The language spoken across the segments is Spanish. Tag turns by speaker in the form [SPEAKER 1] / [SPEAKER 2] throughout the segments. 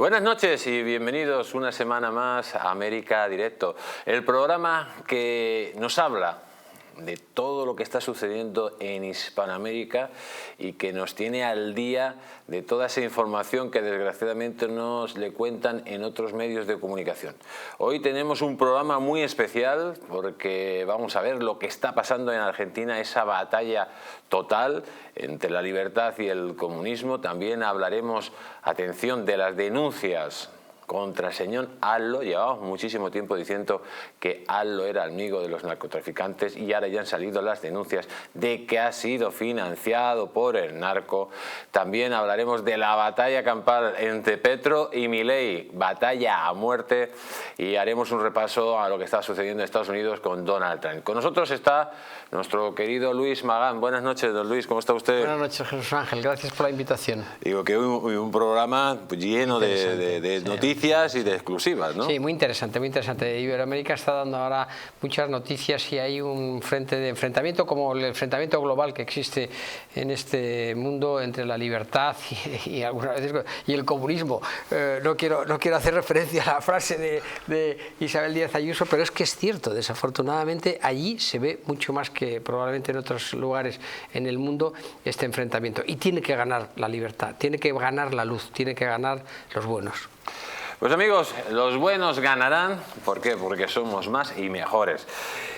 [SPEAKER 1] Buenas noches y bienvenidos una semana más a América Directo, el programa que nos habla de todo lo que está sucediendo en Hispanoamérica y que nos tiene al día de toda esa información que desgraciadamente nos le cuentan en otros medios de comunicación. Hoy tenemos un programa muy especial porque vamos a ver lo que está pasando en Argentina, esa batalla total entre la libertad y el comunismo. También hablaremos, atención, de las denuncias contra el señor Allo. Llevamos muchísimo tiempo diciendo que Allo era amigo de los narcotraficantes y ahora ya han salido las denuncias de que ha sido financiado por el narco. También hablaremos de la batalla campal entre Petro y Milei, batalla a muerte, y haremos un repaso a lo que está sucediendo en Estados Unidos con Donald Trump. Con nosotros está nuestro querido Luis Magán. Buenas noches, don Luis, ¿cómo está usted?
[SPEAKER 2] Buenas noches, Jesús Ángel, gracias por la invitación.
[SPEAKER 1] Digo que hoy un programa lleno de noticias y de exclusivas, ¿no?
[SPEAKER 2] Sí, muy interesante, muy interesante. Iberoamérica está dando ahora muchas noticias y hay un frente de enfrentamiento, como el enfrentamiento global que existe en este mundo entre la libertad y algunas veces y el comunismo. No quiero hacer referencia a la frase de Isabel Díaz Ayuso, pero es que es cierto, desafortunadamente allí se ve mucho más que probablemente en otros lugares en el mundo este enfrentamiento. Y tiene que ganar la libertad, tiene que ganar la luz, tiene que ganar los buenos.
[SPEAKER 1] Pues amigos, los buenos ganarán. ¿Por qué? Porque somos más y mejores.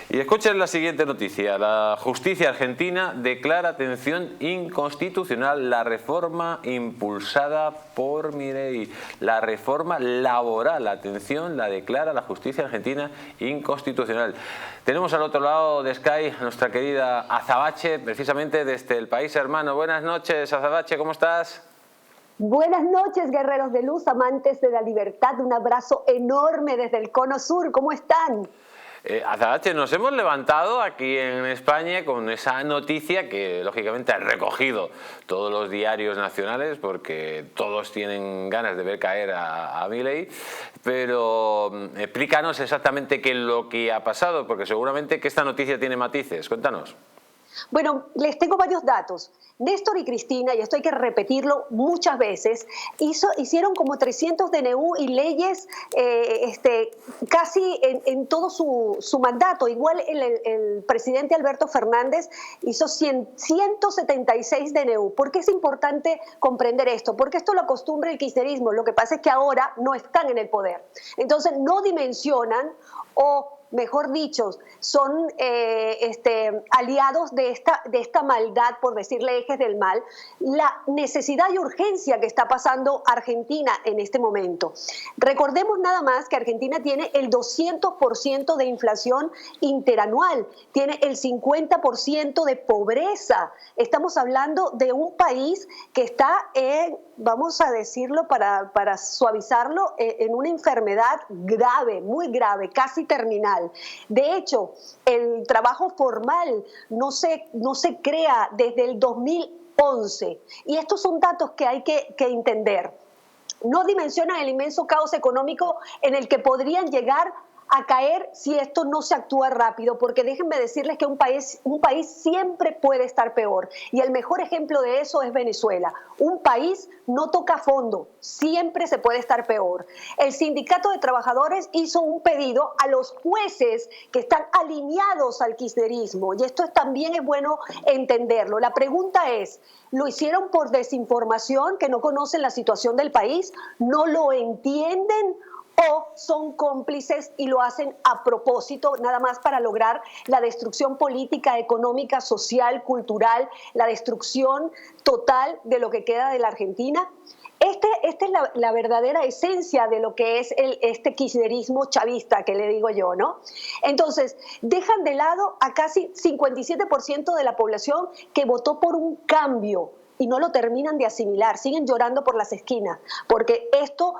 [SPEAKER 1] Y escuchen la siguiente noticia. La justicia argentina declara atención inconstitucional la reforma impulsada por Milei. La reforma laboral, atención, la declara la justicia argentina inconstitucional. Tenemos al otro lado de Sky a nuestra querida Azabache, precisamente desde el país hermano. Buenas noches, Azabache, ¿cómo estás?
[SPEAKER 3] Buenas noches, guerreros de luz, amantes de la libertad. Un abrazo enorme desde el Cono Sur. ¿Cómo están?
[SPEAKER 1] Azabache, nos hemos levantado aquí en España con esa noticia que lógicamente ha recogido todos los diarios nacionales porque todos tienen ganas de ver caer a Milei, pero explícanos exactamente qué es lo que ha pasado, porque seguramente que esta noticia tiene matices. Cuéntanos.
[SPEAKER 3] Bueno, les tengo varios datos. Néstor y Cristina, y esto hay que repetirlo muchas veces, hicieron como 300 DNU y leyes casi en todo su mandato. Igual el presidente Alberto Fernández hizo 176 DNU. ¿Por qué es importante comprender esto? Porque esto lo acostumbra el kirchnerismo. Lo que pasa es que ahora no están en el poder. Entonces no dimensionan o mejor dicho, son aliados de esta maldad, por decirle ejes del mal, la necesidad y urgencia que está pasando Argentina en este momento. Recordemos nada más que Argentina tiene el 200% de inflación interanual, tiene el 50% de pobreza. Estamos hablando de un país que está vamos a decirlo para suavizarlo, en una enfermedad grave, muy grave, casi terminal. De hecho, el trabajo formal no se crea desde el 2011 y estos son datos que hay que entender. No dimensionan el inmenso caos económico en el que podrían llegar a caer si esto no se actúa rápido, porque déjenme decirles que un país siempre puede estar peor, y el mejor ejemplo de eso es Venezuela. Un país no toca fondo, siempre se puede estar peor. El Sindicato de Trabajadores hizo un pedido a los jueces que están alineados al kirchnerismo, y esto también es bueno entenderlo. La pregunta es, ¿lo hicieron por desinformación, que no conocen la situación del país, no lo entienden, o son cómplices y lo hacen a propósito, nada más para lograr la destrucción política, económica, social, cultural, la destrucción total de lo que queda de la Argentina? Esta es la verdadera esencia de lo que es este kirchnerismo chavista, que le digo yo, ¿no? Entonces, dejan de lado a casi 57% de la población que votó por un cambio, y no lo terminan de asimilar, siguen llorando por las esquinas, porque esto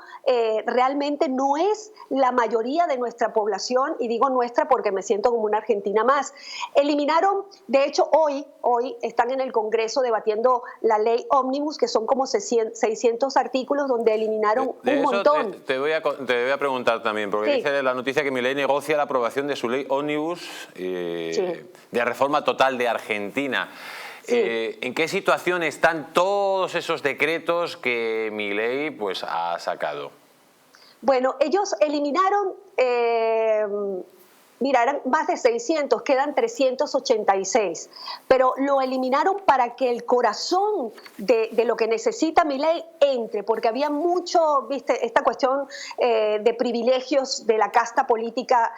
[SPEAKER 3] realmente no es la mayoría de nuestra población, y digo nuestra porque me siento como una argentina más. Eliminaron, de hecho hoy están en el Congreso debatiendo la ley Ómnibus, que son como 600 artículos donde eliminaron un montón.
[SPEAKER 1] Te voy a preguntar también, porque sí, dice la noticia que Milei negocia la aprobación de su ley Ómnibus de reforma total de Argentina. Sí. ¿En qué situación están todos todos esos decretos que Milei pues ha sacado?
[SPEAKER 3] Bueno, ellos eliminaron, mira, eran más de 600, quedan 386, pero lo eliminaron para que el corazón de lo que necesita Milei entre, porque había mucho, viste, esta cuestión de privilegios de la casta política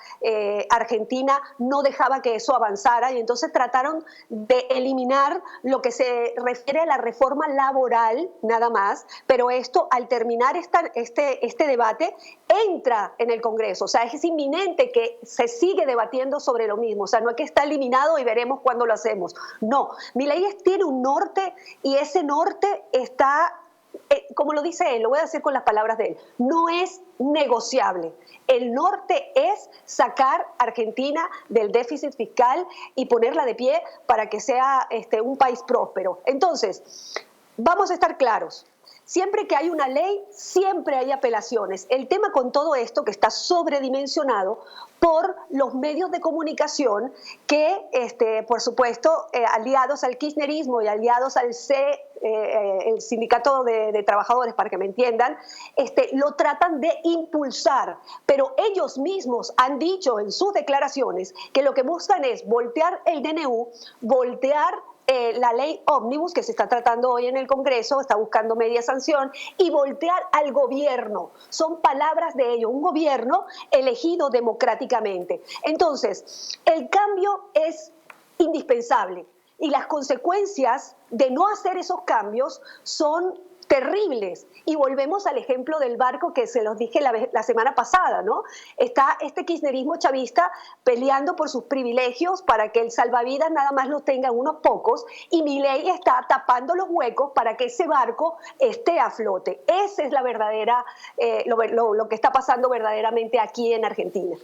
[SPEAKER 3] argentina no dejaba que eso avanzara, y entonces trataron de eliminar lo que se refiere a la reforma laboral, nada más, pero esto, al terminar este debate, entra en el Congreso, o sea, es inminente que se sigue debatiendo sobre lo mismo, o sea, no es que está eliminado y veremos cuándo lo hacemos, no, Milei tiene un norte y ese norte está, como lo dice él, lo voy a decir con las palabras de él, no es negociable. El norte es sacar a Argentina del déficit fiscal y ponerla de pie para que sea un país próspero. Entonces, vamos a estar claros. Siempre que hay una ley, siempre hay apelaciones. El tema con todo esto, que está sobredimensionado por los medios de comunicación que, por supuesto, aliados al kirchnerismo y aliados al el sindicato de trabajadores, para que me entiendan, lo tratan de impulsar. Pero ellos mismos han dicho en sus declaraciones que lo que buscan es voltear el DNU, voltear la ley ómnibus que se está tratando hoy en el Congreso, está buscando media sanción, y voltear al gobierno. Son palabras de ellos, un gobierno elegido democráticamente. Entonces, el cambio es indispensable y las consecuencias de no hacer esos cambios son terribles. Y volvemos al ejemplo del barco que se los dije la semana pasada, ¿no? Está este kirchnerismo chavista peleando por sus privilegios para que el salvavidas nada más lo tengan unos pocos, y Milei está tapando los huecos para que ese barco esté a flote. Esa es la verdadera, lo que está pasando verdaderamente aquí en Argentina.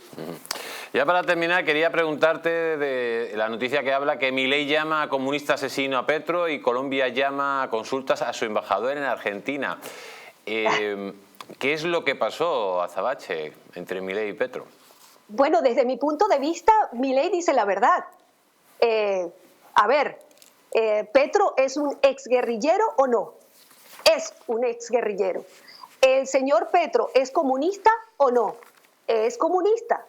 [SPEAKER 1] Ya para terminar, quería preguntarte de la noticia que habla que Milei llama a comunista asesino a Petro y Colombia llama a consultas a su embajador en Argentina. ¿Qué es lo que pasó, Azabache, entre Milei y Petro?
[SPEAKER 3] Bueno, desde mi punto de vista, Milei dice la verdad. ¿Petro es un exguerrillero o no? Es un exguerrillero. ¿El señor Petro es comunista o no? Es comunista.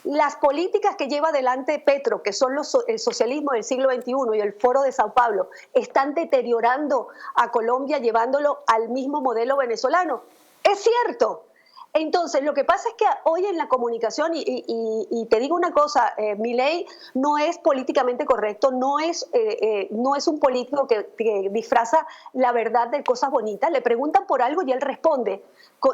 [SPEAKER 3] Las políticas que lleva adelante Petro, que son el socialismo del siglo XXI y el Foro de Sao Paulo, están deteriorando a Colombia, llevándolo al mismo modelo venezolano. Es cierto. Entonces, lo que pasa es que hoy en la comunicación, y te digo una cosa, Milei no es políticamente correcto, no es un político que disfraza la verdad de cosas bonitas. Le preguntan por algo y él responde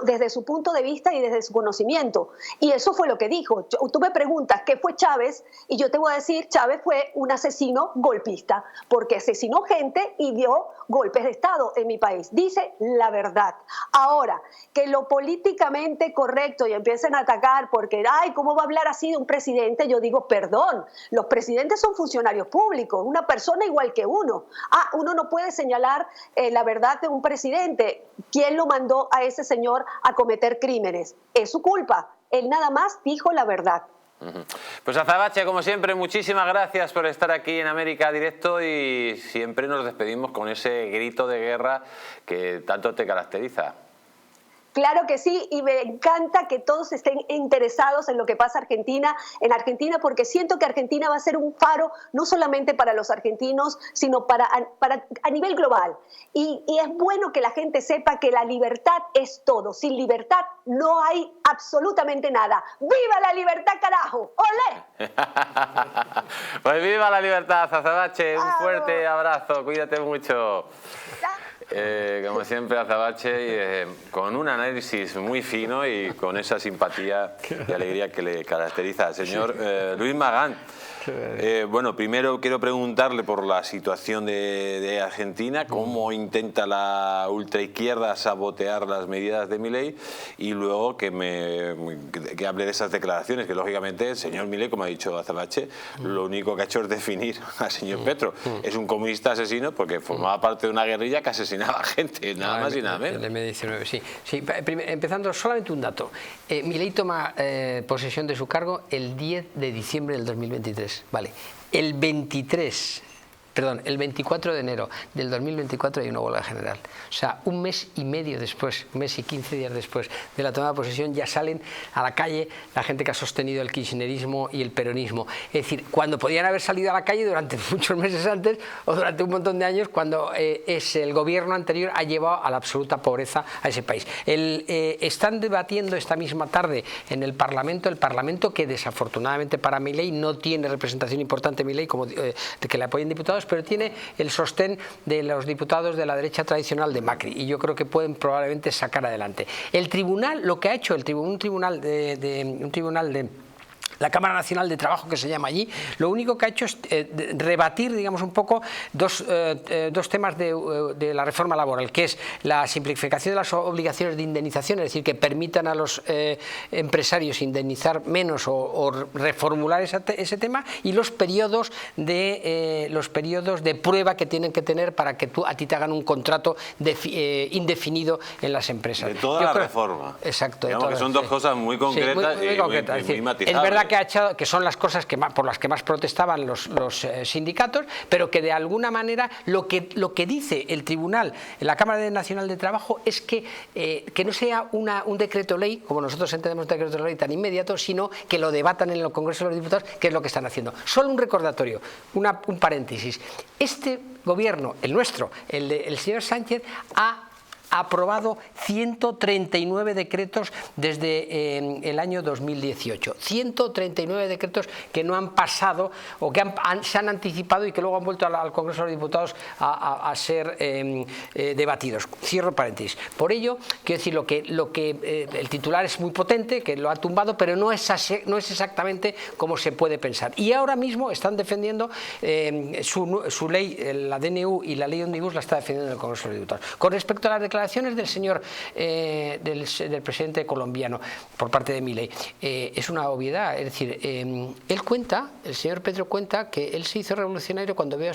[SPEAKER 3] desde su punto de vista y desde su conocimiento. Y eso fue lo que dijo. Tú me preguntas qué fue Chávez y yo te voy a decir, Chávez fue un asesino golpista, porque asesinó gente y dio golpes de Estado en mi país. Dice la verdad. Ahora, que lo políticamente correcto y empiecen a atacar porque, ay, ¿cómo va a hablar así de un presidente? Yo digo, perdón, los presidentes son funcionarios públicos, una persona igual que uno. Uno no puede señalar la verdad de un presidente. ¿Quién lo mandó a ese señor a cometer crímenes? Es su culpa. Él nada más dijo la verdad.
[SPEAKER 1] Pues Azabache, como siempre, muchísimas gracias por estar aquí en América Directo, y siempre nos despedimos con ese grito de guerra que tanto te caracteriza.
[SPEAKER 3] Claro que sí, y me encanta que todos estén interesados en lo que pasa en Argentina, porque siento que Argentina va a ser un faro no solamente para los argentinos, sino a nivel global. Y es bueno que la gente sepa que la libertad es todo. Sin libertad no hay absolutamente nada. ¡Viva la libertad, carajo! ¡Olé!
[SPEAKER 1] Pues viva la libertad, Azabache. Un fuerte abrazo, cuídate mucho. Como siempre, Azabache, con un análisis muy fino y con esa simpatía y alegría que le caracteriza. Señor Luis Magán, bueno, primero quiero preguntarle por la situación de Argentina, cómo intenta la ultraizquierda sabotear las medidas de Milei, y luego que hable de esas declaraciones, que lógicamente el señor Milei, como ha dicho Azabache, lo único que ha hecho es definir al señor Petro. Es un comunista asesino porque formaba parte de una guerrilla que asesinaba gente, nada más y nada menos.
[SPEAKER 2] El M19, sí. Empezando, solamente un dato. Milei toma posesión de su cargo el 10 de diciembre del 2023. Vale. El 23 perdón, el 24 de enero del 2024 hay una huelga general. O sea, un mes y medio después, un mes y 15 días después de la toma de posesión, ya salen a la calle la gente que ha sostenido el kirchnerismo y el peronismo. Es decir, cuando podían haber salido a la calle durante muchos meses antes o durante un montón de años, cuando el gobierno anterior ha llevado a la absoluta pobreza a ese país. Están debatiendo esta misma tarde en el Parlamento que desafortunadamente para Milei no tiene representación importante Milei como de que le apoyen diputados, pero tiene el sostén de los diputados de la derecha tradicional de Macri, y yo creo que pueden probablemente sacar adelante. El tribunal, lo que ha hecho un tribunal de la Cámara Nacional de Trabajo, que se llama allí, lo único que ha hecho es rebatir, digamos, un poco dos temas de la reforma laboral, que es la simplificación de las obligaciones de indemnización, es decir, que permitan a los empresarios indemnizar menos o reformular ese tema, y los periodos de prueba que tienen que tener para que a ti te hagan un contrato indefinido en las empresas.
[SPEAKER 1] De toda la reforma.
[SPEAKER 2] Exacto.
[SPEAKER 1] Digamos que son dos cosas muy concretas y muy matizables.
[SPEAKER 2] Es verdad que son las cosas por las que más protestaban los sindicatos, pero que de alguna manera lo que dice el tribunal en la Cámara Nacional de Trabajo es que no sea un decreto ley, como nosotros entendemos un decreto ley tan inmediato, sino que lo debatan en el Congreso de los Diputados, que es lo que están haciendo. Solo un recordatorio, un paréntesis. Este gobierno, el nuestro, el del señor Sánchez, ha aprobado 139 decretos desde el año 2018. 139 decretos que no han pasado o que se han anticipado y que luego han vuelto al Congreso de los Diputados a ser debatidos. Cierro paréntesis. Por ello, quiero decir, el titular es muy potente, que lo ha tumbado, pero no es exactamente como se puede pensar. Y ahora mismo están defendiendo su ley, la DNU y la ley Omnibus la está defendiendo el Congreso de los Diputados. Con respecto a las declaraciones del señor del presidente colombiano por parte de Milei, es una obviedad. Es decir, el señor Petro cuenta que él se hizo revolucionario cuando vio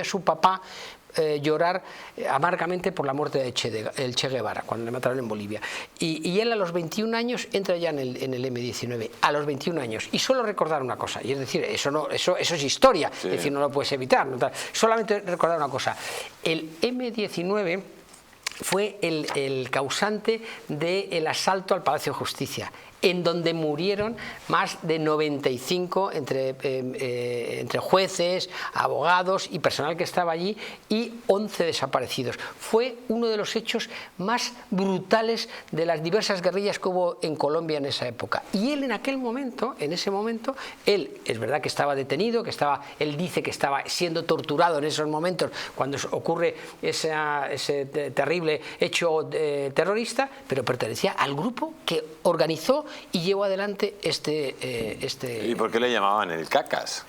[SPEAKER 2] a su papá llorar amargamente por la muerte de Che Guevara, cuando le mataron en Bolivia. Y él a los 21 años entra ya en el M19, a los 21 años. Y solo recordar una cosa, y es decir, eso es historia, sí. Es decir, no lo puedes evitar. Solamente recordar una cosa, el M19 fue el causante del asalto al Palacio de Justicia, en donde murieron más de 95 entre jueces, abogados y personal que estaba allí, y 11 desaparecidos. Fue uno de los hechos más brutales de las diversas guerrillas que hubo en Colombia en esa época. Y él en ese momento, él es verdad que estaba detenido, él dice que estaba siendo torturado en esos momentos cuando ocurre ese terrible hecho terrorista, pero pertenecía al grupo que organizó y llevó adelante
[SPEAKER 1] ¿Y por qué le llamaban el cacas?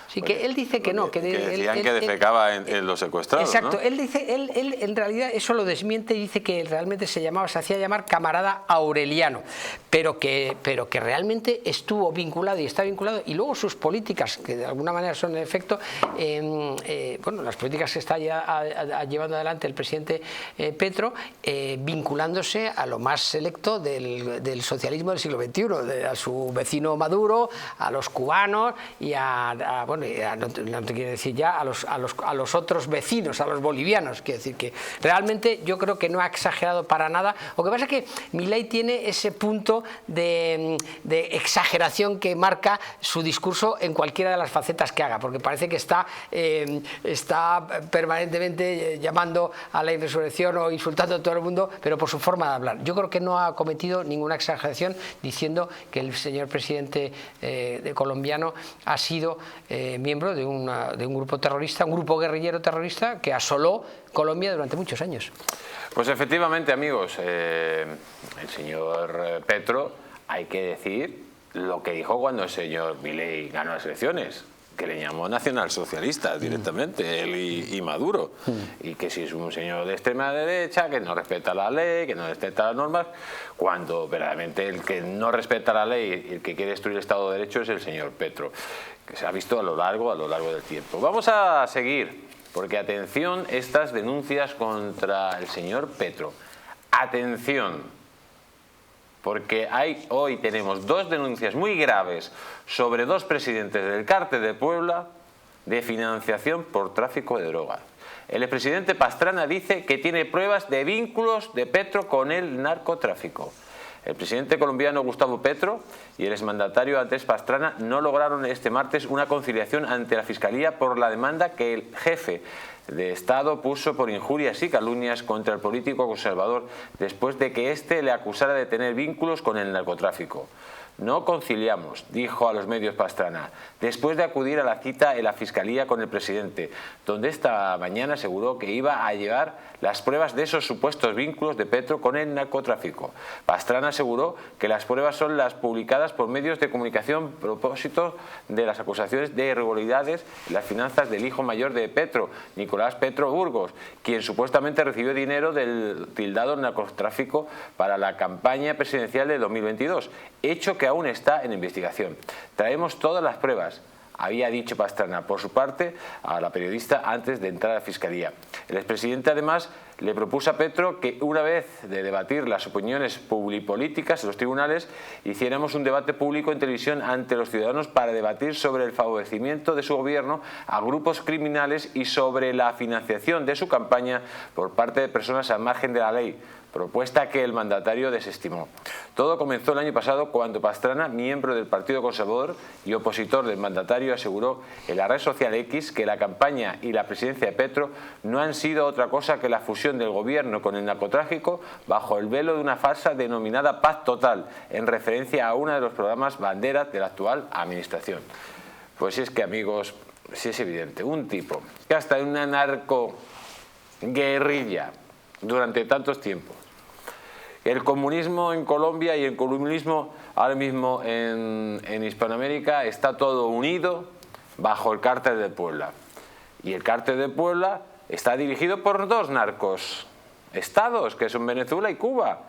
[SPEAKER 2] Sí, que él dice que no.
[SPEAKER 1] Que decían que defecaba en los secuestrados.
[SPEAKER 2] Exacto,
[SPEAKER 1] ¿no?
[SPEAKER 2] él dice, él en realidad eso lo desmiente y dice que realmente se hacía llamar camarada Aureliano, pero que realmente estuvo vinculado y está vinculado, y luego sus políticas, que de alguna manera son en efecto, las políticas que está llevando adelante el presidente Petro, vinculándose a lo más selecto del socialismo del siglo XXI, a su vecino Maduro, a los cubanos y no te quiero decir ya a los otros vecinos, a los bolivianos. Quiero decir que realmente yo creo que no ha exagerado para nada. Lo que pasa es que Milei tiene ese punto de exageración que marca su discurso en cualquiera de las facetas que haga, porque parece que está permanentemente llamando a la insurrección o insultando a todo el mundo, pero por su forma de hablar. Yo creo que no ha cometido ninguna exageración diciendo que el señor presidente colombiano ha sido miembro de un grupo terrorista, un grupo guerrillero terrorista que asoló Colombia durante muchos años.
[SPEAKER 1] Pues efectivamente, amigos, el señor Petro, hay que decir lo que dijo cuando el señor Milei ganó las elecciones, que le llamó nacionalsocialista directamente, él y Maduro, y que si es un señor de extrema derecha, que no respeta la ley, que no respeta las normas, cuando verdaderamente el que no respeta la ley y el que quiere destruir el Estado de Derecho es el señor Petro, que se ha visto a lo largo del tiempo. Vamos a seguir, porque atención, estas denuncias contra el señor Petro. Atención, porque hoy tenemos dos denuncias muy graves sobre dos presidentes del Cártel de Puebla de financiación por tráfico de drogas. El expresidente Pastrana dice que tiene pruebas de vínculos de Petro con el narcotráfico. El presidente colombiano Gustavo Petro y el exmandatario Andrés Pastrana no lograron este martes una conciliación ante la Fiscalía por la demanda que el jefe de Estado puso por injurias y calumnias contra el político conservador después de que éste le acusara de tener vínculos con el narcotráfico. No conciliamos, dijo a los medios Pastrana, después de acudir a la cita en la Fiscalía con el presidente, donde esta mañana aseguró que iba a llevar las pruebas de esos supuestos vínculos de Petro con el narcotráfico. Pastrana aseguró que las pruebas son las publicadas por medios de comunicación a propósito de las acusaciones de irregularidades en las finanzas del hijo mayor de Petro, Nicolás Petro Burgos, quien supuestamente recibió dinero del tildado narcotráfico para la campaña presidencial de 2022, hecho que aún está en investigación. Traemos todas las pruebas, había dicho Pastrana por su parte a la periodista antes de entrar a la Fiscalía. El expresidente además le propuso a Petro que una vez de debatir las opiniones políticas en los tribunales, hiciéramos un debate público en televisión ante los ciudadanos para debatir sobre el favorecimiento de su gobierno a grupos criminales y sobre la financiación de su campaña por parte de personas al margen de la ley, propuesta que el mandatario desestimó. Todo comenzó el año pasado cuando Pastrana, miembro del Partido Conservador y opositor del mandatario, aseguró en la red social X que la campaña y la presidencia de Petro no han sido otra cosa que la fusión del gobierno con el narcotráfico bajo el velo de una farsa denominada Paz Total, en referencia a uno de los programas banderas de la actual administración. Pues si es que, amigos, si es evidente, un tipo que hasta en una narcoguerrilla durante tantos tiempos, el comunismo en Colombia y el comunismo ahora mismo en Hispanoamérica está todo unido bajo el Cártel de Puebla. Y el Cártel de Puebla está dirigido por dos narcoestados, que son Venezuela y Cuba.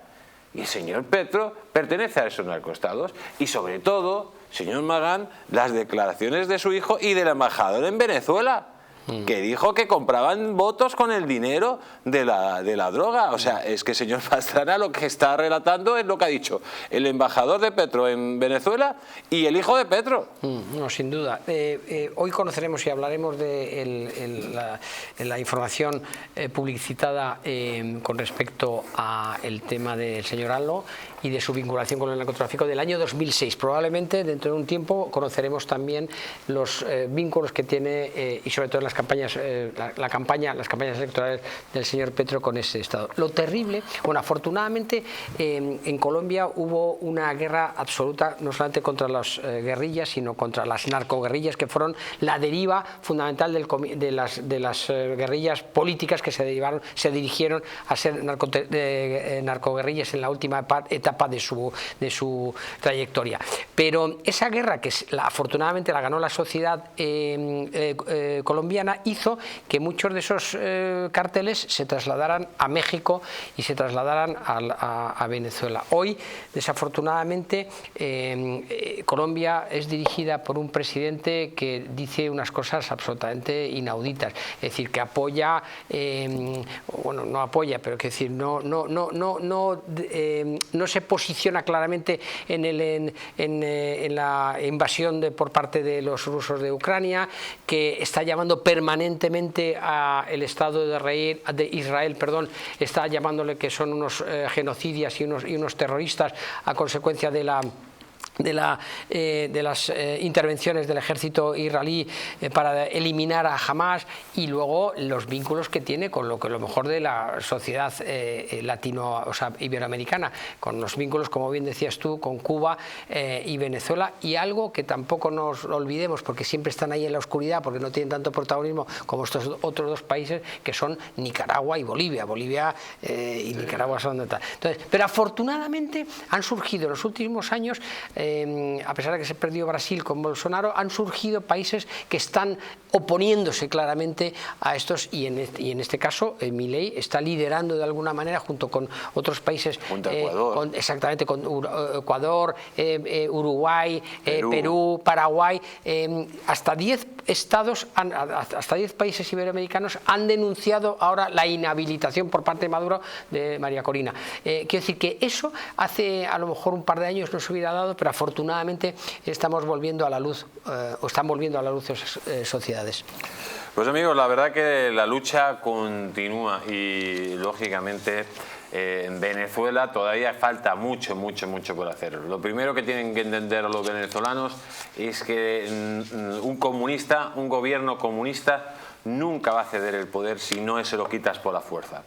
[SPEAKER 1] Y el señor Petro pertenece a esos narcoestados. Y sobre todo, señor Magán, las declaraciones de su hijo y del embajador en Venezuela, que dijo que compraban votos con el dinero de la droga. O sea, es que señor Pastrana lo que está relatando es lo que ha dicho el embajador de Petro en Venezuela y el hijo de Petro.
[SPEAKER 2] No, sin duda. Hoy conoceremos y hablaremos de la información publicitada con respecto al tema del señor Allo y de su vinculación con el narcotráfico del año 2006. Probablemente dentro de un tiempo conoceremos también los vínculos que tiene y sobre todo en las campañas, las campañas electorales del señor Petro con ese Estado. Lo terrible, bueno, afortunadamente en Colombia hubo una guerra absoluta, no solamente contra las guerrillas, sino contra las narcoguerrillas, que fueron la deriva fundamental de las guerrillas políticas que se dirigieron a ser narcoguerrillas en la última etapa de su trayectoria. Pero esa guerra, que afortunadamente la ganó la sociedad colombiana, hizo que muchos de esos cárteles se trasladaran a México y se trasladaran a Venezuela. Hoy, desafortunadamente, Colombia es dirigida por un presidente que dice unas cosas absolutamente inauditas, es decir, que apoya, bueno, no apoya, pero que decir, no se posiciona claramente en la invasión por parte de los rusos de Ucrania, que está llamando permanentemente al Estado de Israel, está llamándole que son unos genocidas y unos terroristas a consecuencia de las intervenciones del ejército israelí para eliminar a Hamás, y luego los vínculos que tiene con lo mejor de la sociedad iberoamericana, con los vínculos, como bien decías tú, con Cuba y Venezuela, y algo que tampoco nos olvidemos, porque siempre están ahí en la oscuridad, porque no tienen tanto protagonismo como estos otros dos países, que son Nicaragua y Bolivia. Bolivia y Nicaragua son donde están. Entonces, pero afortunadamente han surgido en los últimos años, a pesar de que se perdió Brasil con Bolsonaro, han surgido países que están oponiéndose claramente a estos, y en este caso Milei está liderando de alguna manera junto con otros países,
[SPEAKER 1] Ecuador.
[SPEAKER 2] Exactamente, con Ecuador, Uruguay, Perú, Paraguay, hasta 10 estados, hasta 10 países iberoamericanos han denunciado ahora la inhabilitación por parte de Maduro de María Corina. Quiero decir que eso hace a lo mejor un par de años no se hubiera dado, pero afortunadamente estamos volviendo a la luz, o están volviendo a la luz esas sociedades.
[SPEAKER 1] Pues amigos, la verdad que la lucha continúa y lógicamente en Venezuela todavía falta mucho por hacer. Lo primero que tienen que entender los venezolanos es que un comunista, un gobierno comunista, nunca va a ceder el poder si no se lo quitas por la fuerza,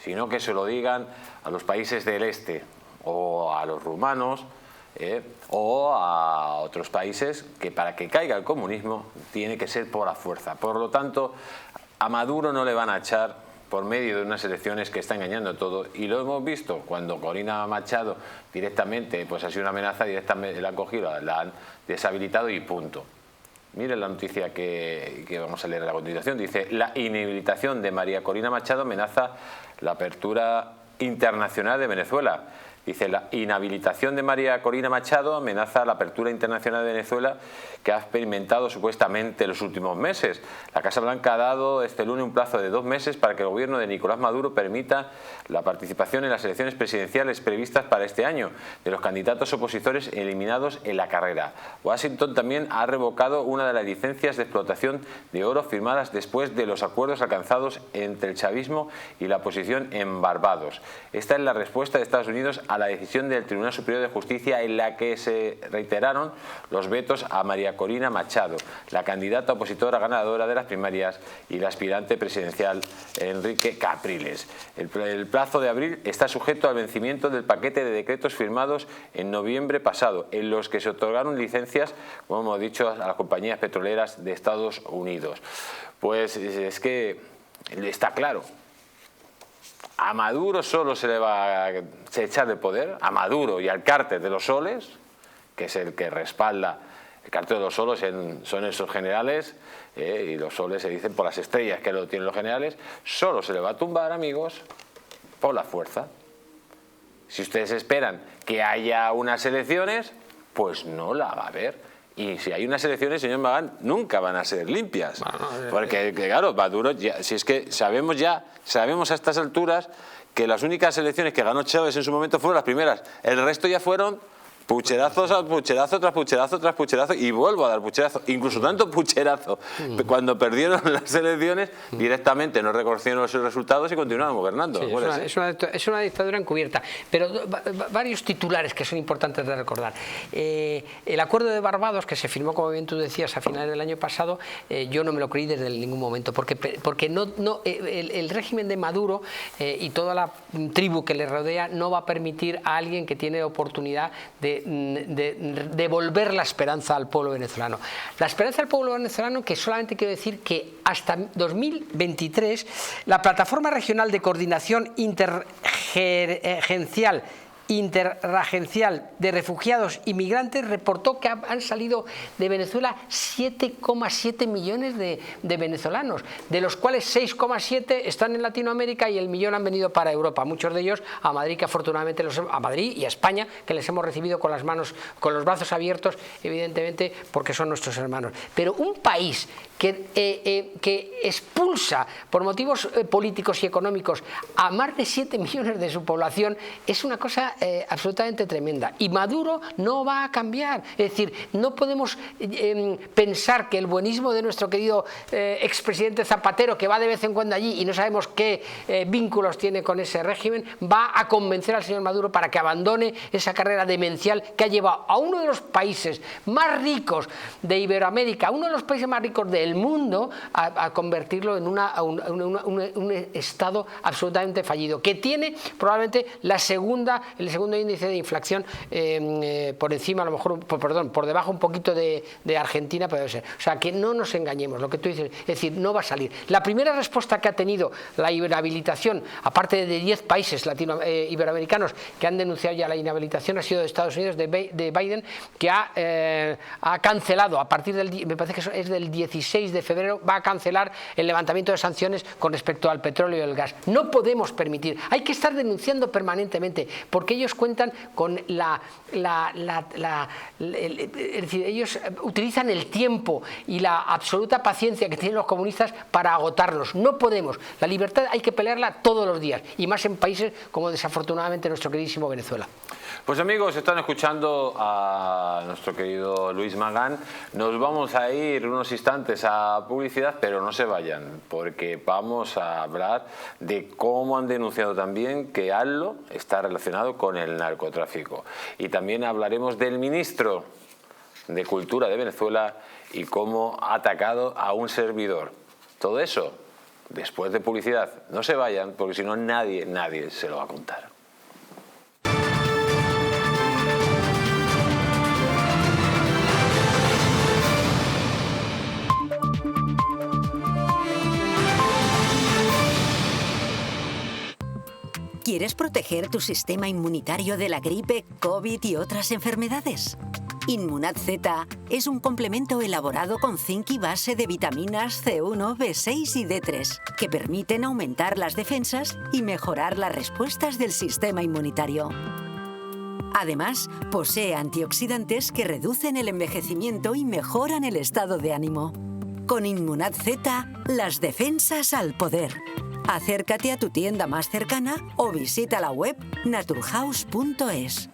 [SPEAKER 1] sino que se lo digan a los países del este o a los rumanos o a otros países, que para que caiga el comunismo tiene que ser por la fuerza. Por lo tanto, a Maduro no le van a echar por medio de unas elecciones que está engañando todo, y lo hemos visto cuando Corina Machado directamente pues ha sido una amenaza, directamente la han cogido, la han deshabilitado y punto. Miren la noticia que vamos a leer a la continuación. Dice: la inhabilitación de María Corina Machado amenaza la apertura internacional de Venezuela. Dice: la inhabilitación de María Corina Machado amenaza la apertura internacional de Venezuela que ha experimentado supuestamente en los últimos meses. La Casa Blanca ha dado este lunes un plazo de 2 meses para que el gobierno de Nicolás Maduro permita la participación en las elecciones presidenciales previstas para este año de los candidatos opositores eliminados en la carrera. Washington también ha revocado una de las licencias de explotación de oro firmadas después de los acuerdos alcanzados entre el chavismo y la oposición en Barbados. Esta es la respuesta de Estados Unidos a la decisión del Tribunal Superior de Justicia en la que se reiteraron los vetos a María Corina Machado, la candidata opositora ganadora de las primarias, y la aspirante presidencial Enrique Capriles. El plazo de abril está sujeto al vencimiento del paquete de decretos firmados en noviembre pasado, en los que se otorgaron licencias, como hemos dicho, a las compañías petroleras de Estados Unidos. Pues es que está claro. A Maduro solo se le va a echar de poder, a Maduro y al cártel de los soles, que es el que respalda. El cártel de los soles son esos generales, y los soles se dicen por las estrellas que lo tienen los generales. Solo se le va a tumbar, amigos, por la fuerza. Si ustedes esperan que haya unas elecciones, pues no la va a haber. Y si hay unas elecciones, señor Magán, nunca van a ser limpias. Porque, claro, Maduro, si es que sabemos a estas alturas que las únicas elecciones que ganó Chávez en su momento fueron las primeras. El resto ya fueron pucherazos a pucherazo tras pucherazo tras pucherazo, y vuelvo a dar pucherazo, incluso tanto pucherazo. Cuando perdieron las elecciones, directamente no reconocieron los resultados y continuaron gobernando.
[SPEAKER 2] Sí, es una dictadura encubierta. Pero varios titulares que son importantes de recordar. El acuerdo de Barbados, que se firmó, como bien tú decías, a finales del año pasado, yo no me lo creí desde ningún momento, porque el régimen de Maduro y toda la tribu que le rodea no va a permitir a alguien que tiene oportunidad de devolver la esperanza al pueblo venezolano. La esperanza del pueblo venezolano, que solamente quiero decir que hasta 2023 la Plataforma Regional de Coordinación Interagencial de Refugiados y Migrantes reportó que han salido de Venezuela 7,7 millones de venezolanos, de los cuales 6,7 están en Latinoamérica y el millón han venido para Europa, muchos de ellos a Madrid, que afortunadamente a Madrid y a España, que les hemos recibido con los brazos abiertos, evidentemente porque son nuestros hermanos. Pero un país que expulsa por motivos políticos y económicos a más de 7 millones de su población es una cosa absolutamente tremenda, y Maduro no va a cambiar. Es decir, no podemos pensar que el buenismo de nuestro querido expresidente Zapatero, que va de vez en cuando allí y no sabemos qué vínculos tiene con ese régimen, va a convencer al señor Maduro para que abandone esa carrera demencial que ha llevado a uno de los países más ricos de Iberoamérica, uno de los países más ricos del mundo, a convertirlo en un estado absolutamente fallido, que tiene probablemente el segundo índice de inflación por encima, a lo mejor, por debajo un poquito de Argentina, puede ser. O sea, que no nos engañemos, lo que tú dices, es decir, no va a salir. La primera respuesta que ha tenido la inhabilitación, aparte de 10 países iberoamericanos que han denunciado ya la inhabilitación, ha sido de Estados Unidos, de Biden, que ha cancelado, a partir me parece que es del 16 de febrero, va a cancelar el levantamiento de sanciones con respecto al petróleo y el gas. No podemos permitir, hay que estar denunciando permanentemente, porque ellos cuentan con es decir, ellos utilizan el tiempo y la absoluta paciencia que tienen los comunistas para agotarlos. No podemos. La libertad hay que pelearla todos los días, y más en países como desafortunadamente nuestro queridísimo Venezuela.
[SPEAKER 1] Pues amigos, están escuchando a nuestro querido Luis Magán. Nos vamos a ir unos instantes a publicidad, pero no se vayan, porque vamos a hablar de cómo han denunciado también que ALLO está relacionado con el narcotráfico. Y también hablaremos del ministro de Cultura de Venezuela y cómo ha atacado a un servidor. Todo eso después de publicidad. No se vayan, porque si no nadie se lo va a contar.
[SPEAKER 4] ¿Quieres proteger tu sistema inmunitario de la gripe, COVID y otras enfermedades? Inmunad Z es un complemento elaborado con zinc y base de vitaminas C1, B6 y D3 que permiten aumentar las defensas y mejorar las respuestas del sistema inmunitario. Además, posee antioxidantes que reducen el envejecimiento y mejoran el estado de ánimo. Con Inmunad Z, las defensas al poder. Acércate a tu tienda más cercana o visita la web naturhaus.es.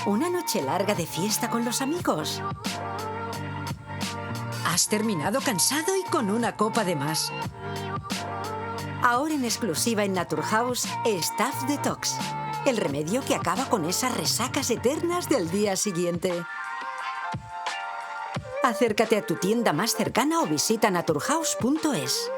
[SPEAKER 4] ¿Una noche larga de fiesta con los amigos? ¿Has terminado cansado y con una copa de más? Ahora en exclusiva en Naturhaus, Staff Detox, el remedio que acaba con esas resacas eternas del día siguiente. Acércate a tu tienda más cercana o visita naturhaus.es.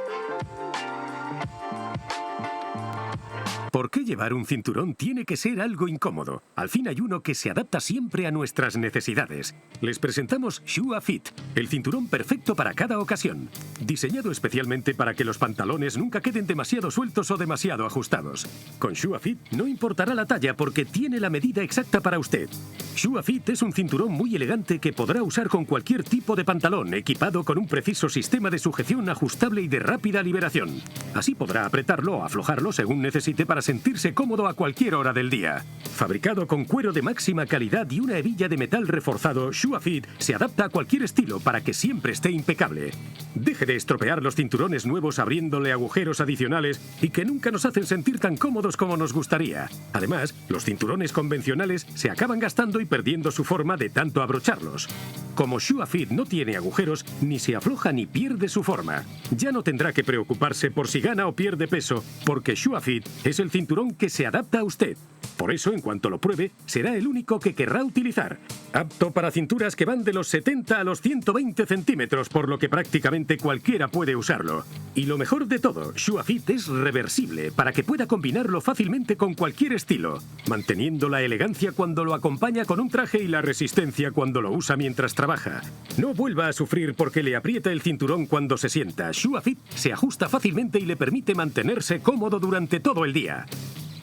[SPEAKER 5] ¿Por qué llevar un cinturón tiene que ser algo incómodo? Al fin hay uno que se adapta siempre a nuestras necesidades. Les presentamos Shua Fit, el cinturón perfecto para cada ocasión. Diseñado especialmente para que los pantalones nunca queden demasiado sueltos o demasiado ajustados. Con Shua Fit no importará la talla porque tiene la medida exacta para usted. Shua Fit es un cinturón muy elegante que podrá usar con cualquier tipo de pantalón, equipado con un preciso sistema de sujeción ajustable y de rápida liberación. Así podrá apretarlo o aflojarlo según necesite para sentirse cómodo a cualquier hora del día. Fabricado con cuero de máxima calidad y una hebilla de metal reforzado, Shua Fit se adapta a cualquier estilo para que siempre esté impecable. Deje de estropear los cinturones nuevos abriéndole agujeros adicionales y que nunca nos hacen sentir tan cómodos como nos gustaría. Además, los cinturones convencionales se acaban gastando y perdiendo su forma de tanto abrocharlos. Como Shua Fit no tiene agujeros, ni se afloja ni pierde su forma. Ya no tendrá que preocuparse por si gana o pierde peso, porque Shua Fit es el cinturón que se adapta a usted. Por eso, en cuanto lo pruebe, será el único que querrá utilizar. Apto para cinturas que van de los 70 a los 120 centímetros, por lo que prácticamente cualquiera puede usarlo. Y lo mejor de todo, Shua Fit es reversible, para que pueda combinarlo fácilmente con cualquier estilo, manteniendo la elegancia cuando lo acompaña con un traje y la resistencia cuando lo usa mientras trabaja. No vuelva a sufrir porque le aprieta el cinturón cuando se sienta. Shua Fit se ajusta fácilmente y le permite mantenerse cómodo durante todo el día.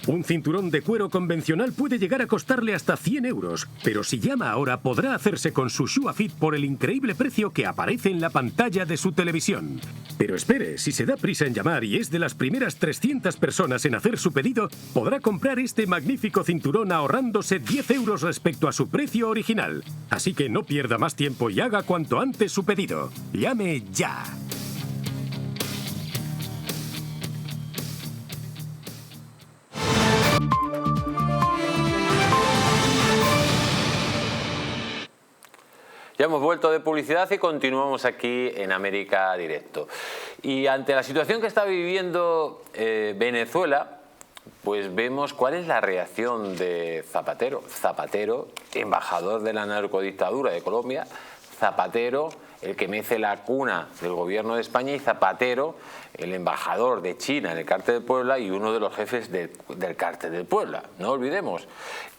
[SPEAKER 5] Un cinturón de cuero convencional puede llegar a costarle hasta 100 euros, pero si llama ahora podrá hacerse con su Shua Fit por el increíble precio que aparece en la pantalla de su televisión. Pero espere, si se da prisa en llamar y es de las primeras 300 personas en hacer su pedido, podrá comprar este magnífico cinturón ahorrándose 10 euros respecto a su precio original. Así que no pierda más tiempo y haga cuanto antes su pedido. ¡Llame ya!
[SPEAKER 1] Ya hemos vuelto de publicidad y continuamos aquí en América Directo. Y ante la situación que está viviendo Venezuela, pues vemos cuál es la reacción de Zapatero. Zapatero, embajador de la narcodictadura de Colombia, Zapatero, el que mece la cuna del gobierno de España, y Zapatero, el embajador de China en el Cártel de Puebla y uno de los jefes del Cártel de Puebla. No olvidemos,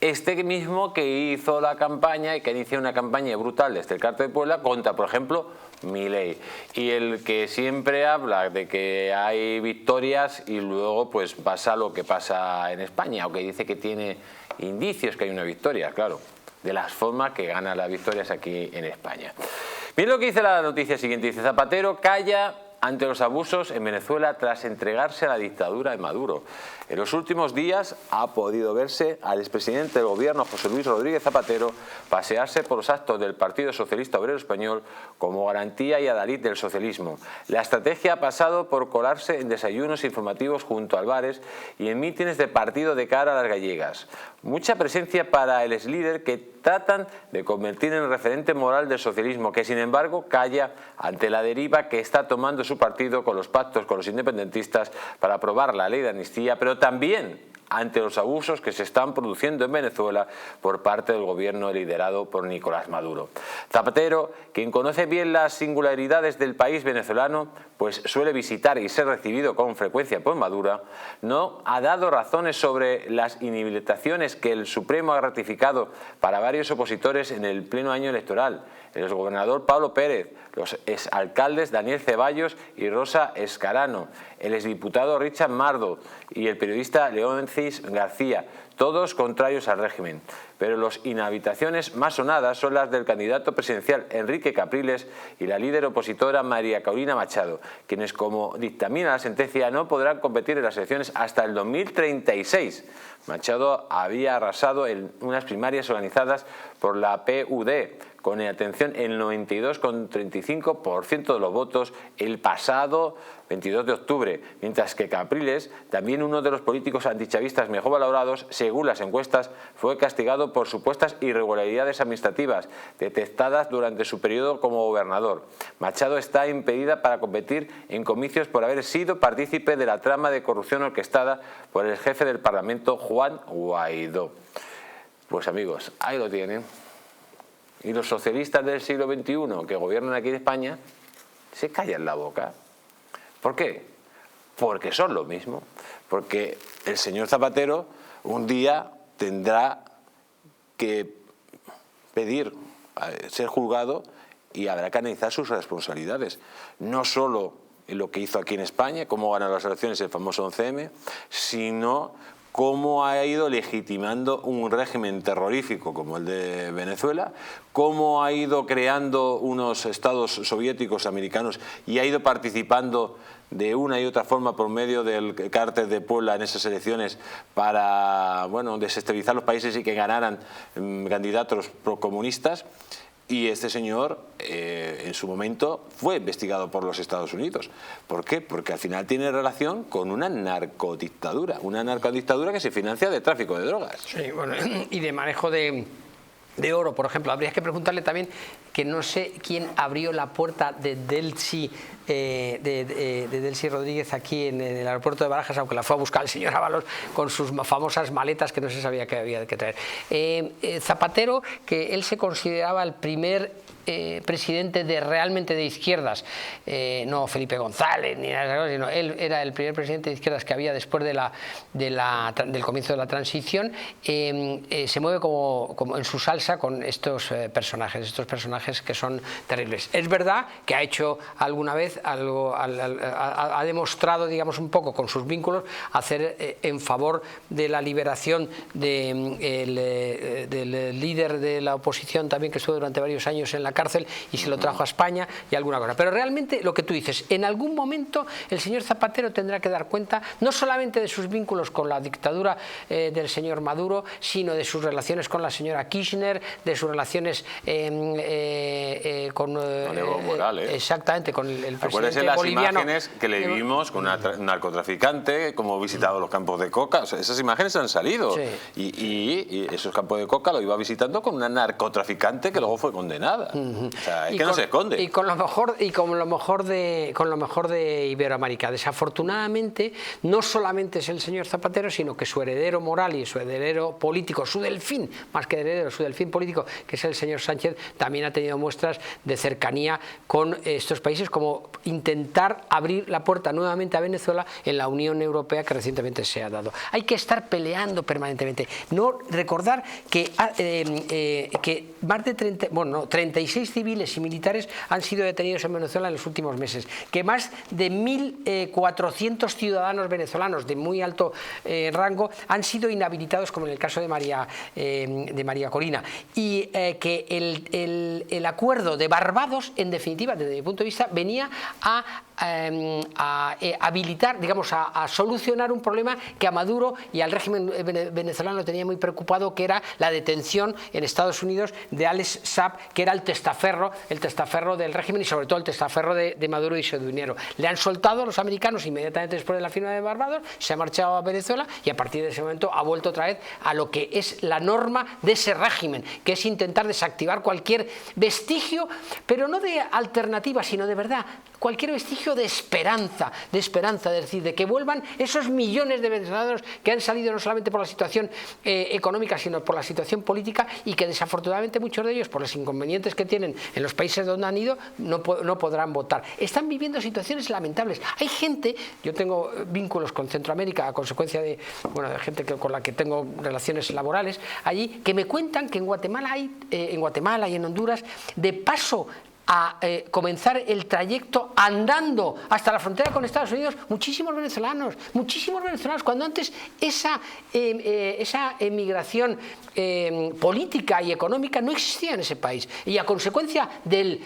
[SPEAKER 1] este mismo que hizo la campaña y que inició una campaña brutal desde el Cártel de Puebla contra, por ejemplo, Milei, y el que siempre habla de que hay victorias y luego pues pasa lo que pasa en España, o que dice que tiene indicios que hay una victoria, claro, de las formas que gana las victorias aquí en España. Miren lo que dice la noticia siguiente, dice: Zapatero calla ante los abusos en Venezuela tras entregarse a la dictadura de Maduro. En los últimos días ha podido verse al expresidente del gobierno, José Luis Rodríguez Zapatero, pasearse por los actos del Partido Socialista Obrero Español como garantía y adalid del socialismo. La estrategia ha pasado por colarse en desayunos informativos junto a bares y en mítines de partido de cara a las gallegas. Mucha presencia para el exlíder que tratan de convertir en referente moral del socialismo, que sin embargo calla ante la deriva que está tomando su partido con los pactos con los independentistas para aprobar la ley de amnistía, pero también ante los abusos que se están produciendo en Venezuela por parte del gobierno liderado por Nicolás Maduro. Zapatero, quien conoce bien las singularidades del país venezolano, pues suele visitar y ser recibido con frecuencia por Maduro, no ha dado razones sobre las inhabilitaciones que el Supremo ha ratificado para varios opositores en el pleno año electoral. El exgobernador Pablo Pérez, los exalcaldes Daniel Ceballos y Rosa Escarano, el exdiputado Richard Mardo y el periodista Leoncis García, todos contrarios al régimen. Pero las inhabilitaciones más sonadas son las del candidato presidencial Enrique Capriles y la líder opositora María Corina Machado, quienes, como dictamina la sentencia, no podrán competir en las elecciones hasta el 2036. Machado había arrasado en unas primarias organizadas por la PUD, con atención el 92,35% de los votos el pasado 22 de octubre, mientras que Capriles, también uno de los políticos antichavistas mejor valorados, según las encuestas, fue castigado por supuestas irregularidades administrativas detectadas durante su periodo como gobernador. Machado está impedida para competir en comicios por haber sido partícipe de la trama de corrupción orquestada por el jefe del Parlamento, Juan Guaidó. Pues amigos, ahí lo tienen. Y los socialistas del siglo XXI que gobiernan aquí en España se callan la boca. ¿Por qué? Porque son lo mismo. Porque el señor Zapatero un día tendrá que pedir ser juzgado y habrá que analizar sus responsabilidades. No solo en lo que hizo aquí en España, cómo ganar las elecciones, el famoso 11M, sino cómo ha ido legitimando un régimen terrorífico como el de Venezuela, cómo ha ido creando unos estados soviéticos americanos y ha ido participando de una y otra forma por medio del cártel de Puebla en esas elecciones para, bueno, desestabilizar los países y que ganaran candidatos procomunistas. Y este señor, en su momento, fue investigado por los Estados Unidos. ¿Por qué? Porque al final tiene relación con una narcodictadura que se financia de tráfico de drogas.
[SPEAKER 2] Sí, bueno, y de manejo de oro, por ejemplo. Habría que preguntarle también, que no sé quién abrió la puerta de Delcy, de Delcy Rodríguez aquí en el aeropuerto de Barajas, aunque la fue a buscar el señor Ábalos con sus famosas maletas que no se sabía que había que traer. Zapatero, que él se consideraba el primer presidente realmente de izquierdas, no Felipe González ni nada, sino él era el primer presidente de izquierdas que había después del comienzo de la transición. Se mueve como en su salsa con estos personajes que son terribles. Es verdad que ha hecho alguna vez algo, ha demostrado, digamos, un poco con sus vínculos, hacer en favor de la liberación del líder de la oposición también, que estuvo durante varios años en la cárcel y se lo trajo a España y alguna cosa. Pero realmente lo que tú dices, en algún momento el señor Zapatero tendrá que dar cuenta no solamente de sus vínculos con la dictadura del señor Maduro, sino de sus relaciones con la señora Kirchner, de sus relaciones con
[SPEAKER 1] Evo Morales.
[SPEAKER 2] Exactamente, con el presidente
[SPEAKER 1] las
[SPEAKER 2] boliviano.
[SPEAKER 1] Imágenes que le vimos con un narcotraficante, como visitado los campos de coca, o sea, esas imágenes han salido. Sí. Y esos campos de coca lo iba visitando con una narcotraficante que luego fue condenada. O sea, es que no se esconde.
[SPEAKER 2] Y con lo mejor de Iberoamérica. Desafortunadamente, no solamente es el señor Zapatero, sino que su heredero moral y su heredero político, su delfín, más que heredero, su delfín político, que es el señor Sánchez, también ha tenido muestras de cercanía con estos países, como intentar abrir la puerta nuevamente a Venezuela en la Unión Europea, que recientemente se ha dado. Hay que estar peleando permanentemente. No recordar que más de 36 civiles y militares han sido detenidos en Venezuela en los últimos meses, que más de 1.400 ciudadanos venezolanos de muy alto rango han sido inhabilitados, como en el caso de María Corina, y que el acuerdo de Barbados, en definitiva, desde mi punto de vista, venía a habilitar, digamos, a solucionar un problema que a Maduro y al régimen venezolano tenía muy preocupado, que era la detención en Estados Unidos de Alex Saab, que era el testaferro del régimen y sobre todo el testaferro de Maduro y su dinero. Le han soltado a los americanos inmediatamente después de la firma de Barbados, se ha marchado a Venezuela y a partir de ese momento ha vuelto otra vez a lo que es la norma de ese régimen, que es intentar desactivar cualquier vestigio, pero no de alternativa, sino de verdad, cualquier vestigio de esperanza, es decir, de que vuelvan esos millones de venezolanos que han salido no solamente por la situación económica, sino por la situación política, y que desafortunadamente muchos de ellos, por los inconvenientes que tienen en los países donde han ido, no podrán votar. Están viviendo situaciones lamentables. Hay gente, yo tengo vínculos con Centroamérica a consecuencia de gente con la que tengo relaciones laborales allí, que me cuentan que en Guatemala y en Honduras, de paso a comenzar el trayecto andando hasta la frontera con Estados Unidos, muchísimos venezolanos, cuando antes esa emigración política y económica no existía en ese país, y a consecuencia del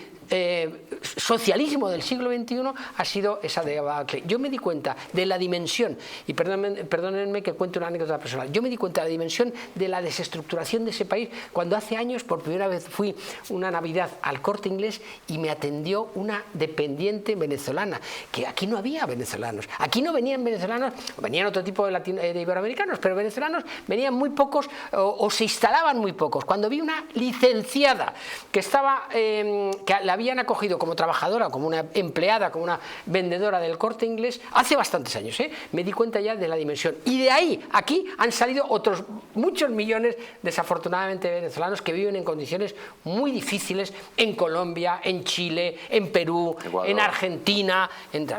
[SPEAKER 2] socialismo del siglo XXI ha sido esa debacle. Yo me di cuenta de la dimensión, y perdónenme que cuente una anécdota personal, yo me di cuenta de la dimensión de la desestructuración de ese país cuando hace años por primera vez fui una Navidad al Corte Inglés y me atendió una dependiente venezolana, que aquí no había venezolanos, aquí no venían venezolanos, venían otro tipo de iberoamericanos, pero venezolanos venían muy pocos o se instalaban muy pocos. Cuando vi una licenciada que estaba, que la habían acogido como trabajadora, como una empleada, como una vendedora del Corte Inglés, hace bastantes años, me di cuenta ya de la dimensión. Y de ahí, aquí, han salido otros muchos millones, desafortunadamente, venezolanos que viven en condiciones muy difíciles en Colombia, en Chile, en Perú, Ecuador, en Argentina.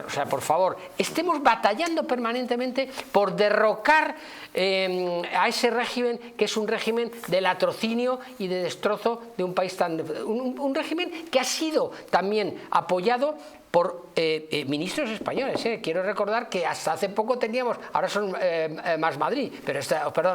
[SPEAKER 2] O sea, por favor, estemos batallando permanentemente por derrocar a ese régimen, que es un régimen de latrocinio y de destrozo de un país un régimen que ha sido también apoyado por ministros españoles. Quiero recordar que hasta hace poco teníamos, ahora son Más Madrid, pero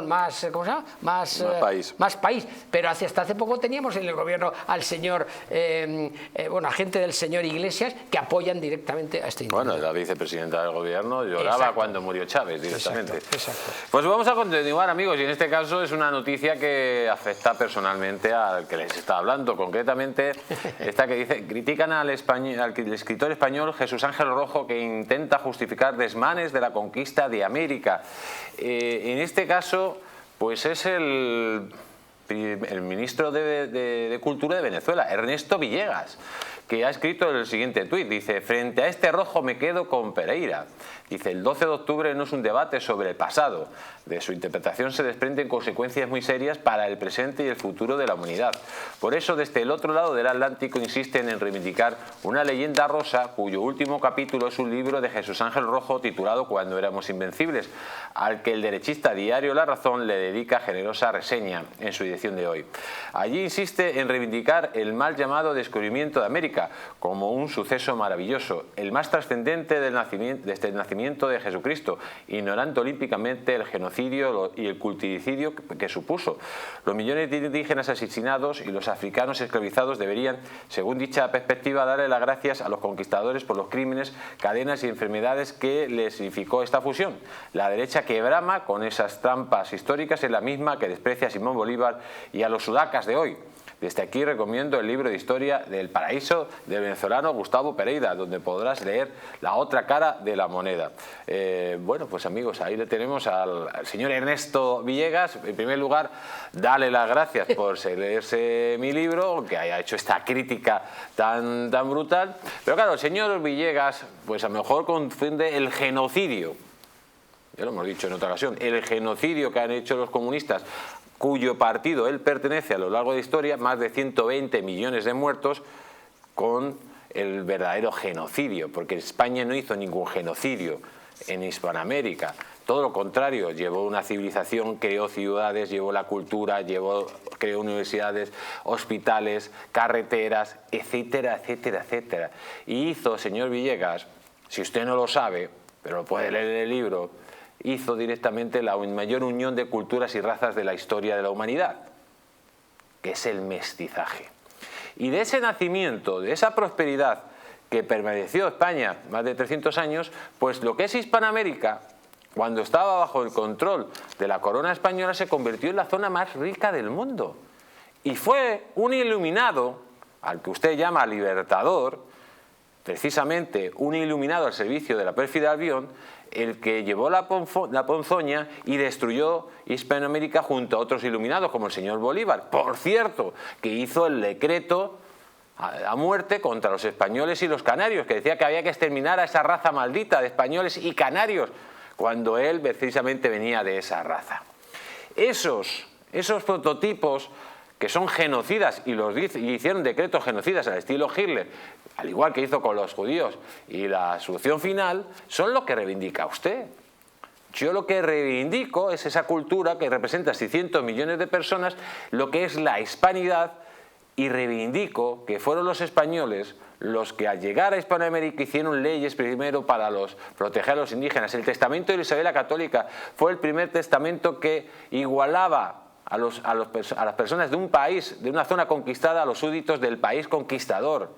[SPEAKER 2] más, ¿cómo se llama? Más país. Pero hasta hace poco teníamos en el gobierno al señor, gente del señor Iglesias, que apoyan directamente a este individuo.
[SPEAKER 1] Bueno, la vicepresidenta del gobierno lloraba cuando murió Chávez directamente.
[SPEAKER 2] Exacto.
[SPEAKER 1] Pues vamos a continuar, amigos, y en este caso es una noticia que afecta personalmente al que les está hablando, concretamente esta que dice: critican al escritor español Jesús Ángel Rojo, que intenta justificar desmanes de la conquista de América. En este caso, pues es el ministro de Cultura de Venezuela, Ernesto Villegas, que ha escrito el siguiente tuit. Dice: frente a este Rojo me quedo con Pereira. Dice: el 12 de octubre no es un debate sobre el pasado. De su interpretación se desprenden consecuencias muy serias para el presente y el futuro de la humanidad. Por eso, desde el otro lado del Atlántico insisten en reivindicar una leyenda rosa, cuyo último capítulo es un libro de Jesús Ángel Rojo titulado Cuando éramos invencibles, al que el derechista diario La Razón le dedica generosa reseña en su edición de hoy. Allí insiste en reivindicar el mal llamado descubrimiento de América como un suceso maravilloso, el más trascendente desde el nacimiento de Jesucristo, ignorando olímpicamente el genocidio y el culticidio que supuso. Los millones de indígenas asesinados y los africanos esclavizados deberían, según dicha perspectiva, darle las gracias a los conquistadores por los crímenes, cadenas y enfermedades que les significó esta fusión. La derecha que brama con esas trampas históricas es la misma que desprecia a Simón Bolívar y a los sudacas de hoy. Desde aquí recomiendo el libro de historia del paraíso del venezolano Gustavo Pereira, donde podrás leer la otra cara de la moneda. Bueno, pues amigos, ahí le tenemos al señor Ernesto Villegas. En primer lugar, dale las gracias por leerse mi libro, que haya hecho esta crítica tan brutal. Pero claro, el señor Villegas, pues a lo mejor confunde el genocidio, ya lo hemos dicho en otra ocasión, el genocidio que han hecho los comunistas, cuyo partido él pertenece a lo largo de la historia, más de 120 millones de muertos, con el verdadero genocidio, porque España no hizo ningún genocidio en Hispanoamérica. Todo lo contrario, llevó una civilización, creó ciudades, llevó la cultura, creó universidades, hospitales, carreteras, etcétera, etcétera, etcétera. Y hizo, señor Villegas, si usted no lo sabe, pero lo puede leer en el libro, hizo directamente la mayor unión de culturas y razas de la historia de la humanidad, que es el mestizaje. Y de ese nacimiento, de esa prosperidad que permaneció España más de 300 años, pues lo que es Hispanoamérica, cuando estaba bajo el control de la corona española, se convirtió en la zona más rica del mundo. Y fue un iluminado, al que usted llama libertador, precisamente un iluminado al servicio de la pérfida Albión, el que llevó la ponzoña y destruyó Hispanoamérica junto a otros iluminados como el señor Bolívar. Por cierto, que hizo el decreto a muerte contra los españoles y los canarios, que decía que había que exterminar a esa raza maldita de españoles y canarios, cuando él precisamente venía de esa raza. Esos prototipos que son genocidas y hicieron decretos genocidas al estilo Hitler, al igual que hizo con los judíos, y la solución final, son lo que reivindica usted. Yo lo que reivindico es esa cultura que representa a 600 millones de personas, lo que es la hispanidad, y reivindico que fueron los españoles los que al llegar a Hispanoamérica hicieron leyes primero para proteger a los indígenas. El testamento de Isabel la Católica fue el primer testamento que igualaba a las personas de un país, de una zona conquistada, a los súbditos del país conquistador.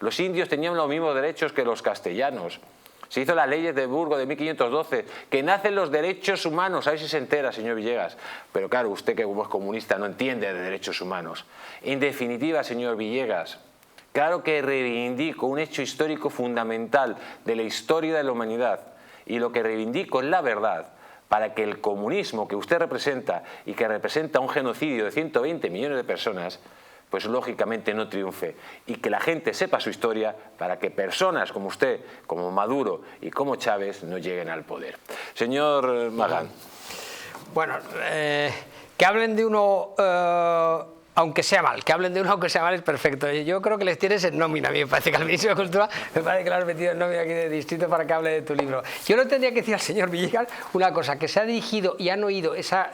[SPEAKER 1] Los indios tenían los mismos derechos que los castellanos. Se hizo las leyes de Burgos de 1512, que nacen los derechos humanos, a ver si se entera, señor Villegas. Pero claro, usted que como es comunista no entiende de derechos humanos. En definitiva, señor Villegas, claro que reivindico un hecho histórico fundamental de la historia de la humanidad, y lo que reivindico es la verdad, para que el comunismo que usted representa y que representa un genocidio de 120 millones de personas, pues lógicamente no triunfe, y que la gente sepa su historia para que personas como usted, como Maduro y como Chávez no lleguen al poder. Señor Magán.
[SPEAKER 2] Bueno, que hablen de uno aunque sea mal, que hablen de uno aunque sea mal es perfecto. Yo creo que les tienes en nómina. A mí me parece que al Ministro de Cultura me parece que lo has metido en nómina aquí de distrito para que hable de tu libro. Yo no tendría que decir al señor Villegas una cosa, que se ha dirigido y han oído esa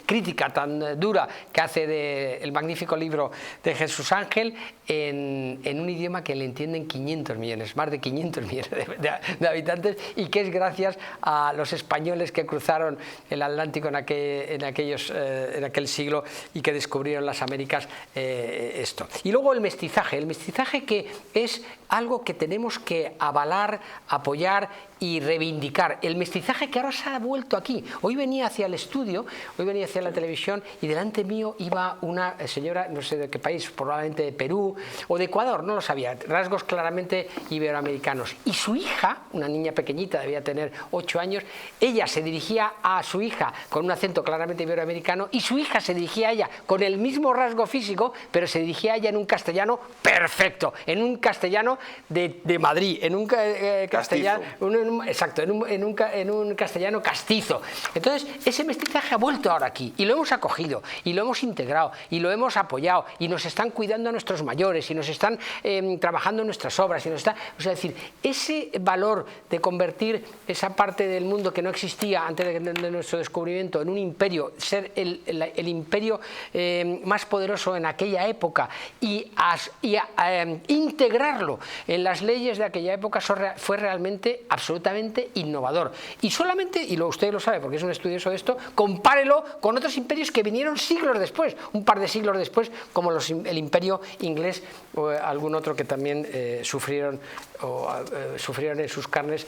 [SPEAKER 2] crítica tan dura que hace del magnífico libro de Jesús Ángel en un idioma que le entienden 500 millones, más de 500 millones de habitantes, y que es gracias a los españoles que cruzaron el Atlántico en aquel siglo y que descubrieron las Américas esto. Y luego el mestizaje que es algo que tenemos que avalar, apoyar y reivindicar. El mestizaje que ahora se ha vuelto aquí. Hoy venía hacia el estudio, hoy venía hacia la televisión y delante mío iba una señora, no sé de qué país, probablemente de Perú o de Ecuador, no lo sabía, rasgos claramente iberoamericanos. Y su hija, una niña pequeñita, debía tener 8 años, ella se dirigía a su hija con un acento claramente iberoamericano y su hija se dirigía a ella con el mismo rasgo físico, pero se dirigía a ella en un castellano perfecto, en un castellano de Madrid, en un castellano, en un castellano castizo. Entonces, ese mestizaje ha vuelto ahora aquí y lo hemos acogido y lo hemos integrado y lo hemos apoyado y nos están cuidando a nuestros mayores y nos están trabajando en nuestras obras y nos está, o sea, es decir, ese valor de convertir esa parte del mundo que no existía antes de nuestro descubrimiento en un imperio, ser el imperio más poderoso en aquella época y integrarlo en las leyes de aquella época fue realmente absolutamente innovador. Y solamente, y usted lo sabe porque es un estudioso de esto, compárelo con otros imperios que vinieron siglos después, un par de siglos después, como el imperio inglés o algún otro que también sufrieron en sus carnes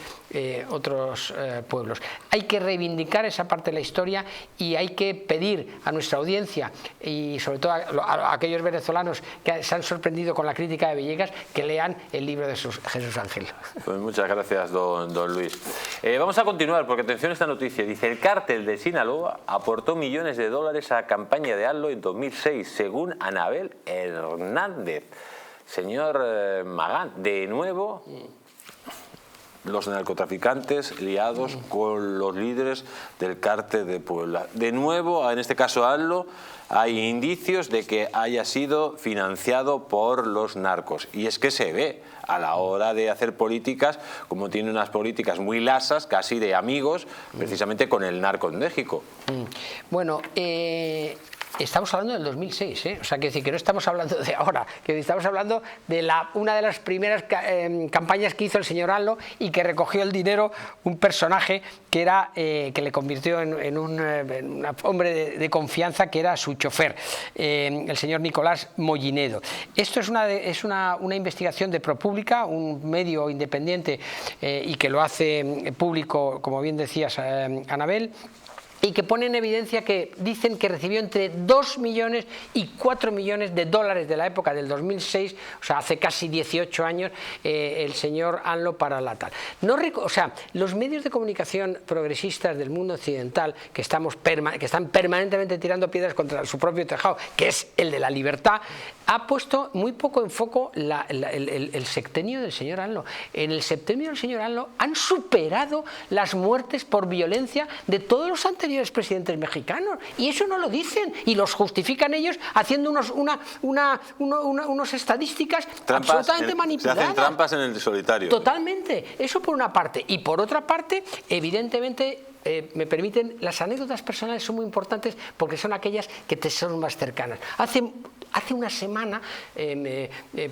[SPEAKER 2] otros pueblos. Hay que reivindicar esa parte de la historia y hay que pedir a nuestra audiencia y sobre todo a aquellos venezolanos que se han sorprendido con la crítica de Villegas que lean el libro de Jesús Ángel.
[SPEAKER 1] Pues muchas gracias, don Luis. Vamos a continuar porque atención a esta noticia. Dice: el cártel de Sinaloa aportó millones de dólares a la campaña de AMLO en 2006, según Anabel Hernández. Señor Magán, de nuevo los narcotraficantes liados con los líderes del cártel de Puebla. De nuevo, en este caso AMLO, hay indicios de que haya sido financiado por los narcos. Y es que se ve a la hora de hacer políticas, como tiene unas políticas muy lasas, casi de amigos, precisamente con el narco en México.
[SPEAKER 2] Bueno, Estamos hablando del 2006, ¿eh? O sea, que decir que no estamos hablando de ahora, que estamos hablando de una de las primeras campañas que hizo el señor AMLO y que recogió el dinero un personaje que le convirtió en un hombre de confianza, que era su chofer, el señor Nicolás Mollinedo. Esto es una investigación de ProPublica, un medio independiente y que lo hace público, como bien decías, Anabel, y que pone en evidencia que dicen que recibió entre 2 millones y 4 millones de dólares de la época del 2006, o sea, hace casi 18 años, el señor AMLO para la tal. O sea, los medios de comunicación progresistas del mundo occidental, que están permanentemente tirando piedras contra su propio tejado, que es el de la libertad, ha puesto muy poco en foco el septenio del señor AMLO. En el septenio del señor AMLO han superado las muertes por violencia de todos los anteriores presidentes mexicanos, y eso no lo dicen, y los justifican ellos haciendo unas estadísticas absolutamente manipuladas.
[SPEAKER 1] Se hacen trampas en el solitario.
[SPEAKER 2] Totalmente, eso por una parte. Y por otra parte, evidentemente, me permiten, las anécdotas personales son muy importantes porque son aquellas que te son más cercanas. Hace una semana,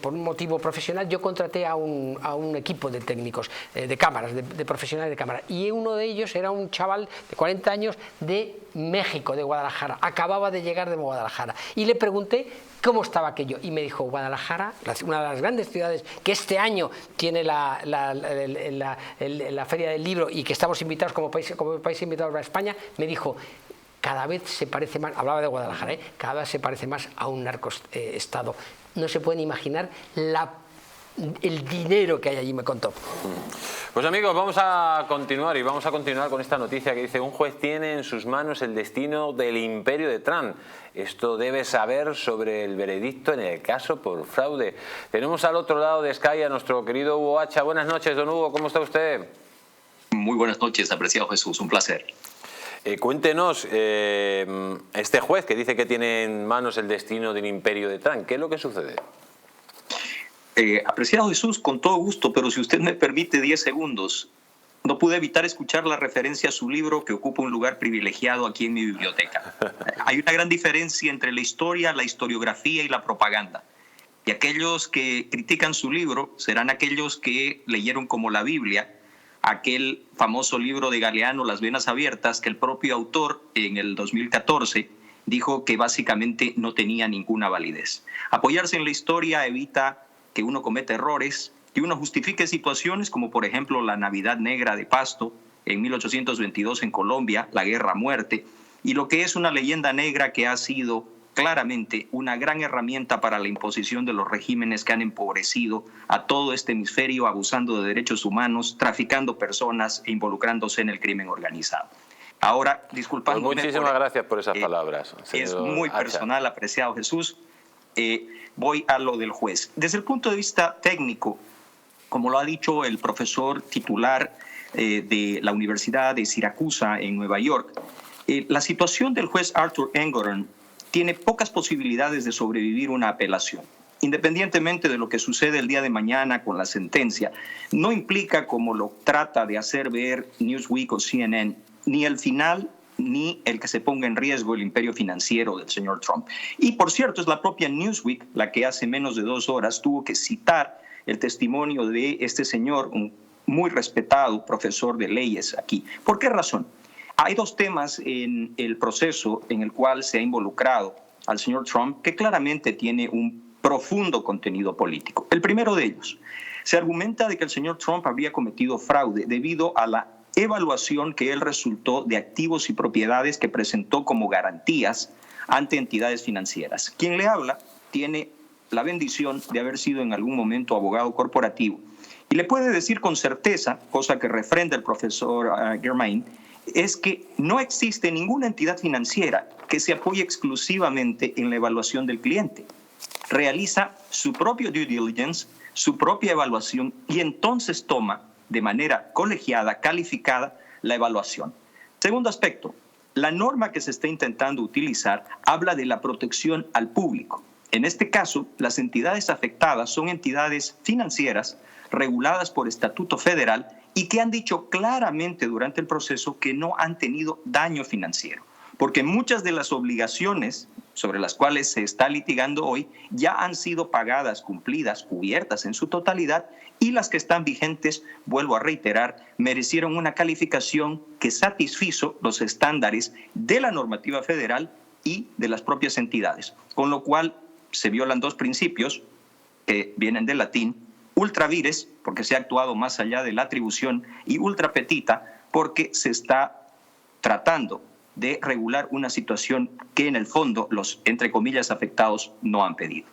[SPEAKER 2] por un motivo profesional, yo contraté a un equipo de técnicos de cámaras, de profesionales de cámara, y uno de ellos era un chaval de 40 años de México, de Guadalajara, acababa de llegar de Guadalajara, y le pregunté cómo estaba aquello, y me dijo: Guadalajara, una de las grandes ciudades que este año tiene la Feria del Libro y que estamos invitados como país invitado a España, me dijo: cada vez se parece más, hablaba de Guadalajara, cada vez se parece más a un narcoestado. No se pueden imaginar el dinero que hay allí, me contó.
[SPEAKER 1] Pues amigos, vamos a continuar con esta noticia que dice: un juez tiene en sus manos el destino del imperio de Trump. Esto debe saber sobre el veredicto en el caso por fraude. Tenemos al otro lado de Sky a nuestro querido Hugo Hacha. Buenas noches, don Hugo, ¿cómo está usted?
[SPEAKER 6] Muy buenas noches, apreciado Jesús, un placer.
[SPEAKER 1] Cuéntenos, este juez que dice que tiene en manos el destino del imperio de Trump, ¿qué es lo que sucede?
[SPEAKER 6] Apreciado Jesús, con todo gusto, pero si usted me permite 10 segundos, no pude evitar escuchar la referencia a su libro, que ocupa un lugar privilegiado aquí en mi biblioteca. Hay una gran diferencia entre la historia, la historiografía y la propaganda. Y aquellos que critican su libro serán aquellos que leyeron como la Biblia aquel famoso libro de Galeano, Las venas abiertas, que el propio autor en el 2014 dijo que básicamente no tenía ninguna validez. Apoyarse en la historia evita que uno cometa errores, que uno justifique situaciones como por ejemplo la Navidad Negra de Pasto en 1822 en Colombia, la guerra a muerte, y lo que es una leyenda negra que ha sido claramente una gran herramienta para la imposición de los regímenes que han empobrecido a todo este hemisferio, abusando de derechos humanos, traficando personas e involucrándose en el crimen organizado. Ahora, disculpándome...
[SPEAKER 1] Pues muchísimas gracias por esas palabras.
[SPEAKER 6] Es muy personal, apreciado Jesús. Voy a lo del juez. Desde el punto de vista técnico, como lo ha dicho el profesor titular de la Universidad de Siracusa en Nueva York, la situación del juez Arthur Engoron tiene pocas posibilidades de sobrevivir una apelación. Independientemente de lo que sucede el día de mañana con la sentencia, no implica, como lo trata de hacer ver Newsweek o CNN, ni el final ni el que se ponga en riesgo el imperio financiero del señor Trump. Y por cierto, es la propia Newsweek la que hace menos de 2 horas tuvo que citar el testimonio de este señor, un muy respetado profesor de leyes aquí. ¿Por qué razón? Hay 2 temas en el proceso en el cual se ha involucrado al señor Trump que claramente tiene un profundo contenido político. El primero de ellos, se argumenta de que el señor Trump habría cometido fraude debido a la evaluación que él resultó de activos y propiedades que presentó como garantías ante entidades financieras. Quien le habla tiene la bendición de haber sido en algún momento abogado corporativo y le puede decir con certeza, cosa que refrenda el profesor Germain, es que no existe ninguna entidad financiera que se apoye exclusivamente en la evaluación del cliente. Realiza su propio due diligence, su propia evaluación y entonces toma de manera colegiada, calificada, la evaluación. Segundo aspecto, la norma que se está intentando utilizar habla de la protección al público. En este caso, las entidades afectadas son entidades financieras reguladas por estatuto federal y que han dicho claramente durante el proceso que no han tenido daño financiero, porque muchas de las obligaciones sobre las cuales se está litigando hoy ya han sido pagadas, cumplidas, cubiertas en su totalidad, y las que están vigentes, vuelvo a reiterar, merecieron una calificación que satisfizo los estándares de la normativa federal y de las propias entidades, con lo cual se violan dos principios que vienen del latín: ultra vires, porque se ha actuado más allá de la atribución, y ultra petita, porque se está tratando de regular una situación que en el fondo los, entre comillas, afectados no han pedido.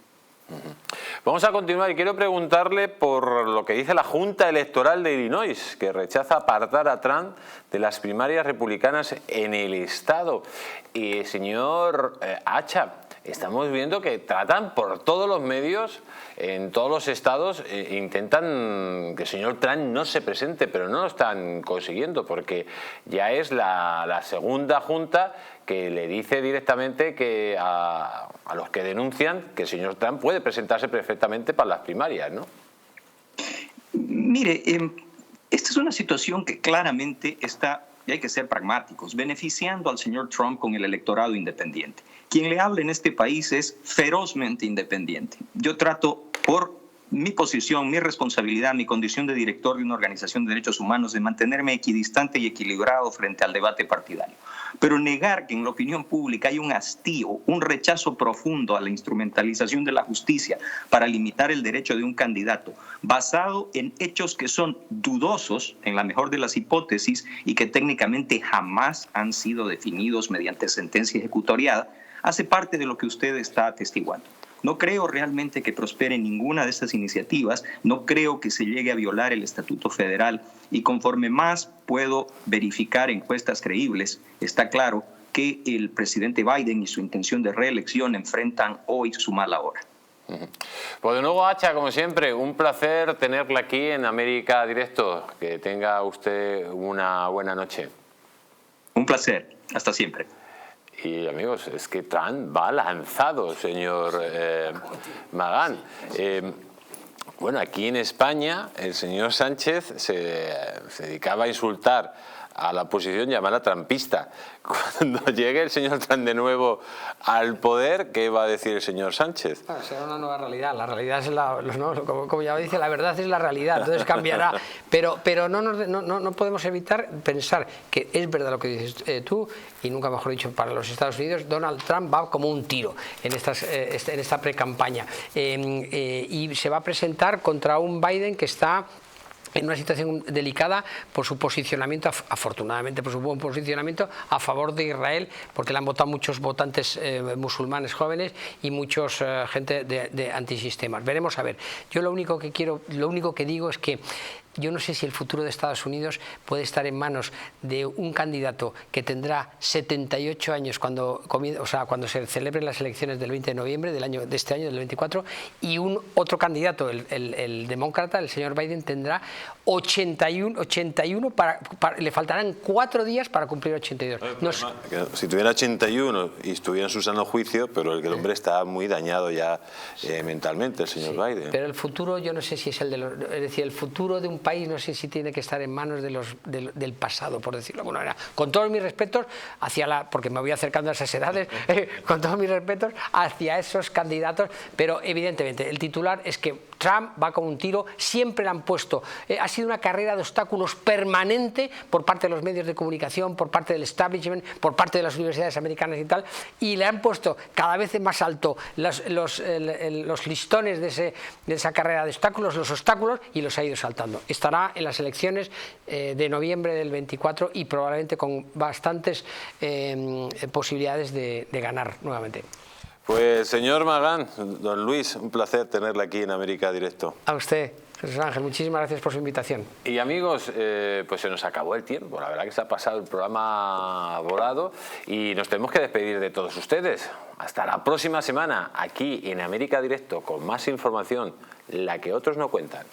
[SPEAKER 1] Vamos a continuar y quiero preguntarle por lo que dice la Junta Electoral de Illinois, que rechaza apartar a Trump de las primarias republicanas en el estado. Y señor Hacha, estamos viendo que tratan por todos los medios, en todos los estados, intentan que el señor Trump no se presente, pero no lo están consiguiendo, porque ya es la segunda junta que le dice directamente que a los que denuncian que el señor Trump puede presentarse perfectamente para las primarias, ¿no?
[SPEAKER 6] Mire, esta es una situación que claramente está, y hay que ser pragmáticos, beneficiando al señor Trump con el electorado independiente. Quien le habla en este país es ferozmente independiente. Yo trato, por mi posición, mi responsabilidad, mi condición de director de una organización de derechos humanos, de mantenerme equidistante y equilibrado frente al debate partidario. Pero negar que en la opinión pública hay un hastío, un rechazo profundo a la instrumentalización de la justicia para limitar el derecho de un candidato, basado en hechos que son dudosos, en la mejor de las hipótesis, y que técnicamente jamás han sido definidos mediante sentencia ejecutoriada, hace parte de lo que usted está atestiguando. No creo realmente que prospere ninguna de estas iniciativas, no creo que se llegue a violar el Estatuto Federal, y conforme más puedo verificar encuestas creíbles, está claro que el presidente Biden y su intención de reelección enfrentan hoy su mala hora.
[SPEAKER 1] Pues de nuevo, Hacha, como siempre, un placer tenerla aquí en América Directo. Que tenga usted una buena noche.
[SPEAKER 6] Un placer, hasta siempre.
[SPEAKER 1] Y amigos, es que Trump va lanzado, señor Magán. Bueno, aquí en España el señor Sánchez se dedicaba a insultar a la oposición, llamarla trampista. Cuando llegue el señor Trump de nuevo al poder, ¿qué va a decir el señor Sánchez?
[SPEAKER 2] Bueno, será una nueva realidad. La realidad es como ya dice, la verdad es la realidad, entonces cambiará. Pero no podemos evitar pensar que es verdad lo que dices tú, y nunca mejor dicho para los Estados Unidos. Donald Trump va como un tiro en esta pre-campaña, y se va a presentar contra un Biden que está en una situación delicada por su posicionamiento, afortunadamente por su buen posicionamiento a favor de Israel, porque le han votado muchos votantes musulmanes jóvenes y muchos gente de antisistemas. Veremos a ver. Yo lo único que digo es que yo no sé si el futuro de Estados Unidos puede estar en manos de un candidato que tendrá 78 años cuando se celebren las elecciones del 20 de noviembre de este año, del 24, y otro candidato, el demócrata, el señor Biden, tendrá 81 le faltarán 4 días para cumplir 82.
[SPEAKER 1] Si tuviera 81 y estuviera en su sano juicio, pero el hombre está muy dañado ya mentalmente, el señor Biden.
[SPEAKER 2] Pero el futuro yo no sé si es es decir, el futuro de un país no sé si tiene que estar en manos del pasado, por decirlo de alguna manera. Con todos mis respetos porque me voy acercando a esas edades, con todos mis respetos hacia esos candidatos, pero evidentemente el titular es que Trump va como un tiro, siempre le han puesto, ha sido una carrera de obstáculos permanente por parte de los medios de comunicación, por parte del establishment, por parte de las universidades americanas y tal, y le han puesto cada vez más alto los listones de esa carrera de obstáculos, los obstáculos, y los ha ido saltando. Estará en las elecciones de noviembre del 24 y probablemente con bastantes posibilidades de ganar nuevamente.
[SPEAKER 1] Pues señor Magán, don Luis, un placer tenerle aquí en América Directo.
[SPEAKER 2] A usted, Jesús Ángel, muchísimas gracias por su invitación.
[SPEAKER 1] Y amigos, pues se nos acabó el tiempo, la verdad que se ha pasado el programa volado y nos tenemos que despedir de todos ustedes. Hasta la próxima semana, aquí en América Directo, con más información, la que otros no cuentan.